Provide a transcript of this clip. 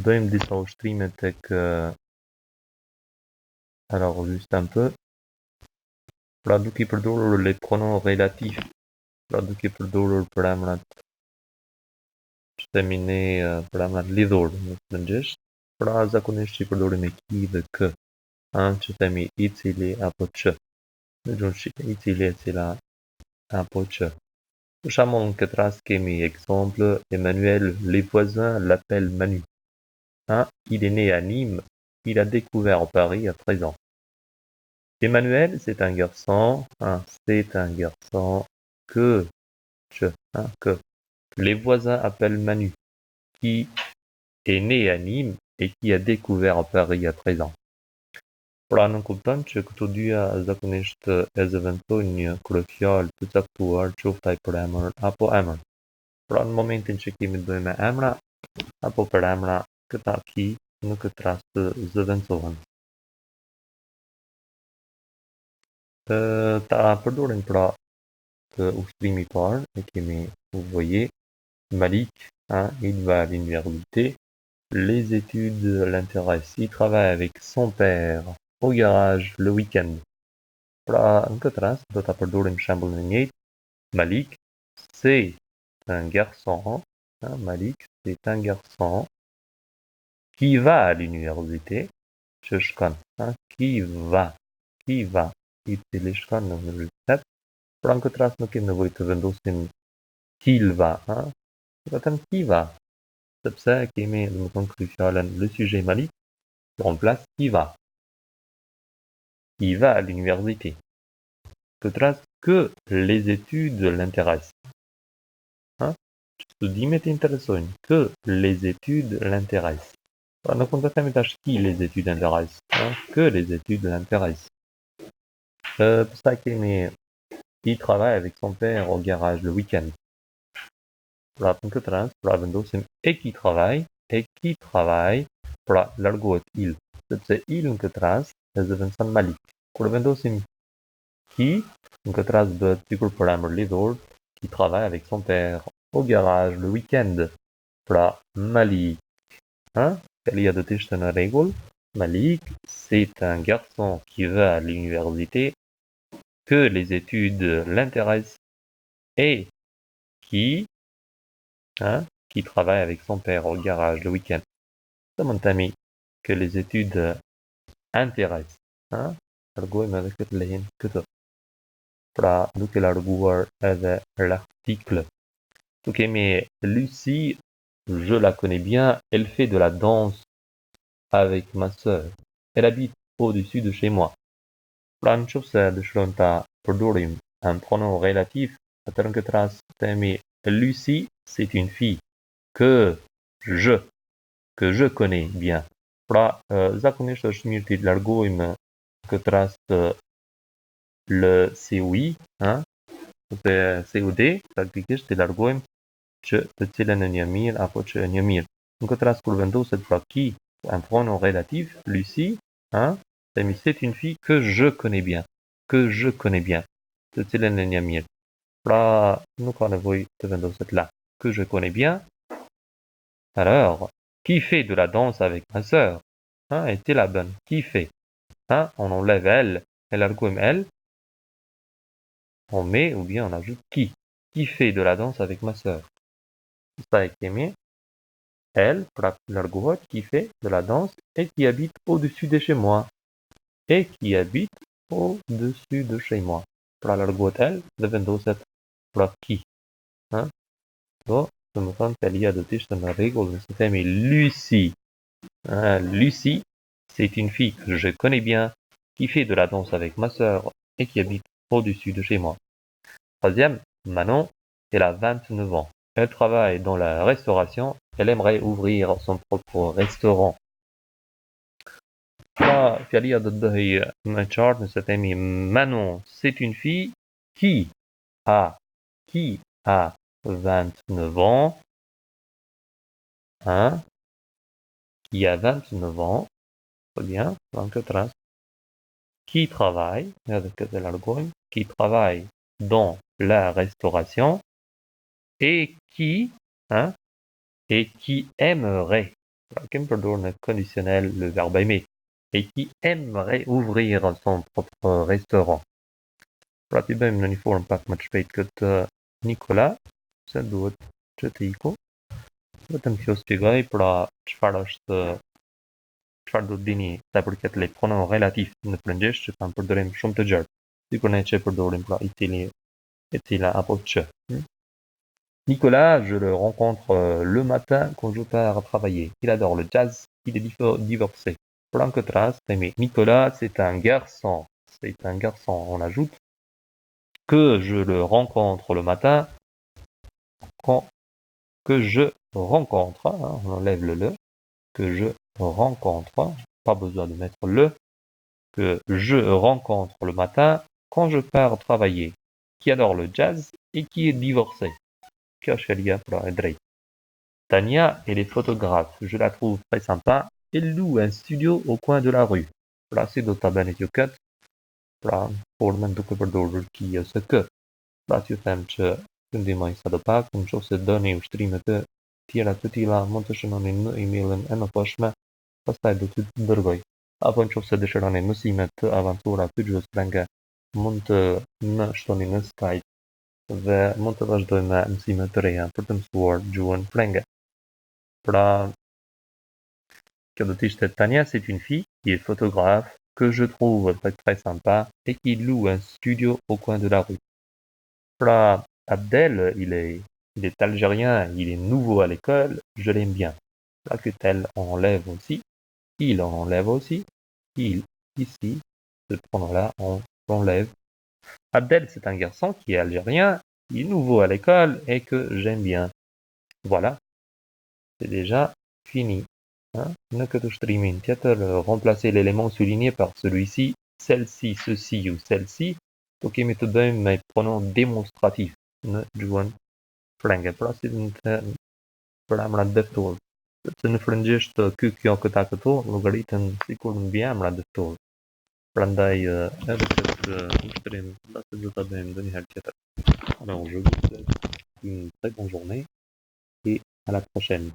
Deuxième stream était que... Alors, juste un peu. Produki produrul les pronoms relatifs. Produki produrul pramlat. Terminé pramlat lidor. Będziesz? Pra zakonniczy produrul de que. Ce temi itili apoche. Junshi itili la apoche. Chamon que trace mes exemple. Emmanuel, les voisins l'appellent Manu. Il est né à Nîmes. Il a découvert Paris à 13 ans. Emmanuel, c'est un garçon, que les voisins appellent Manu, qui est né à Nîmes et qui a découvert Paris à 13 ans. Planon kupton që këtu dyja zakonisht zëvendësojnë kur fjalë të caktuar qoftë ai për emër apo emër. Pra në momentin që kemi të bëjmë me emra apo për emra, këta ki në këtë rast zëvendësohen. Ta përdorim pra ushtrimi i parë, e kemi vous voyez Malik, il va à l'université, les études l'intéressent, il travaille avec son père au garage le week-end. Pra në këtë rast do ta përdorim shembullin e njëjtë. Malik, c'est un garçon, Malik, c'est un garçon qui va à l'université, që shkon, qui va, i cili shkon në universitet. Pra në këtë rast nuk kemi nevojë të vendosim qu'il va, vetëm qui va, sepse kemi domethënë këtë fjalën le sujet Malik remplace qui va. Il va à l'université. Këtë rast que les études l'intéressent. Studimet interesojnë, que les études l'intéressent. Pra nuk mund të themi tash qui les études intéressent, que les études l'intéressent. Pastaj kemi il travaille avec son père au garage le week-end. Pra në këtë rast, pra vendosim et qui travaille, pra largohet il, sepse il në këtë rast e zëvendëson Malik. Kur vendosim qui, në këtë rast bëhet sikur për emër lidhor, qui travaille avec son père au garage le week-end. Pra Malik, fjalia do të ishte në rregull. Malik, c'est un garçon qui va à l'université, que les études l'intéressent et qui travaille avec son père au garage le week-end. Ça mon ami, que les études intéressent. Largojmë edhe këtë lehin këtë. Pra duke larguar edhe l'article. Tu kemi Lucie, je la connais bien, elle fait de la danse avec ma sœur. Elle habite au-dessus de chez moi. Pra në qoftë se dëshirojmë ta përdorim un pronom relatif, atëherë në këtë rast themi Lucie, c'est une fille que je connais bien. Pra zakonisht është mirë të largojmë në këtë rast le COI, ose COD, praktikisht të largojmë që të cilën e një mirë apo që e një mirë. Në këtë rast kur vendoset pra qui, un pronom relatif, Lucie, themi c'est une fille que je connais bien, të cilën e një mirë. Pra nuk ka nevojë të vendoset là, que je connais bien. Alors, qui fait de la danse avec ma sœur? Est-elle la bonne? Qui fait? On enlève elle, et largojmë elle. On met ou bien on ajoute qui. Qui fait de la danse avec ma sœur? Ça est kemi. Elle, pra largohet, qui fait de la danse et qui habite au-dessus de chez moi. Et qui habite au-dessus de chez moi. Pra largohet elle, dhe vendoset pra qui. Do, të më thënë fjalia do të ishte në rregull nëse themi Lucie. Lucie, c'est une fille que je connais bien, qui fait de la danse avec ma sœur et qui habite au-dessus de chez moi. Troisième, Manon, elle a 29 ans. Elle travaille dans la restauration. Elle aimerait ouvrir son propre restaurant. Pra, fjalia do të bëhej më qartë nëse themi Manon, c'est une fille qui a 29 ans, qui a 29 ans, très bien, dans këtë rast, qui travaille dans la restauration et qui aimerait Kim përdor në conditionnel le verbe aimer et qui aimerait ouvrir son propre restaurant. Pra ti bëjmë në një formë pak më të shpejt këtë Nikola, se duhet që të iku. Vetëm kjo shpjegoj pra çfarë do të dini sa përket les pronoms relatifs në frëngjisht që kanë përdorim shumë të gjerë. Sikur ne që përdorim pra i cila apo që. Nicolas, je le rencontre le matin quand je pars travailler. Il adore le jazz, il est divorcé. Pra në këtë rast, themi Nicolas, c'est un garçon. C'est un garçon, on ajoute que je le rencontre le matin quand que je rencontre, hein, on enlève le, que je rencontre, pas besoin de mettre le, que je rencontre le matin quand je pars travailler, qui adore le jazz et qui est divorcé. Tania, elle est photographe, je la trouve très sympa, elle loue un studio au coin de la rue. Pra si do ta bëni ju këtë, pra formën duke përdorur ki ose kë. Pra t'ju them që të ndihmoj sadopak, nëse doni ushtrime të tjera të tilla, mund të shënoni në emailin e mëparshme, pastaj do t'ju dërgoj. Apo nëse dëshironi mësime të avancuara të gjuhës frënge, mund të më shtoni në Skype dhe mund të vazhdojmë me mësime të reja për të mësuar gjuhën frënge. Pra, kjo do të ishte Tania, c'est une fille qui est photographe, que je trouve très sympa et qui loue un studio au coin de la rue. Pra, Abdel, il est algérien, il est nouveau à l'école, je l'aime bien. Là que tel on enlève aussi, il on enlève aussi, il, ici, ce pronom-là, on l'enlève. Abdel, c'est un garçon qui est algérien, il est nouveau à l'école et que j'aime bien. Voilà, c'est déjà fini. Në këtë ushtrimin tjetër, remplacer l'élément souligné par celui-ci, celle-ci, ceci ou celle-ci, do kemi të bëjmë me pronom démonstratif në gjuhën frënge, pra si në për emra deftor. Sepse në frëngjisht ky, kjo, këta, këto llogaritën sikur mbiemra deftor. Prandaj edhe këtë ushtrim do ta bëjmë ndonjëherë tjetër. Alors, je vous souhaite une très bonne journée et à la prochaine.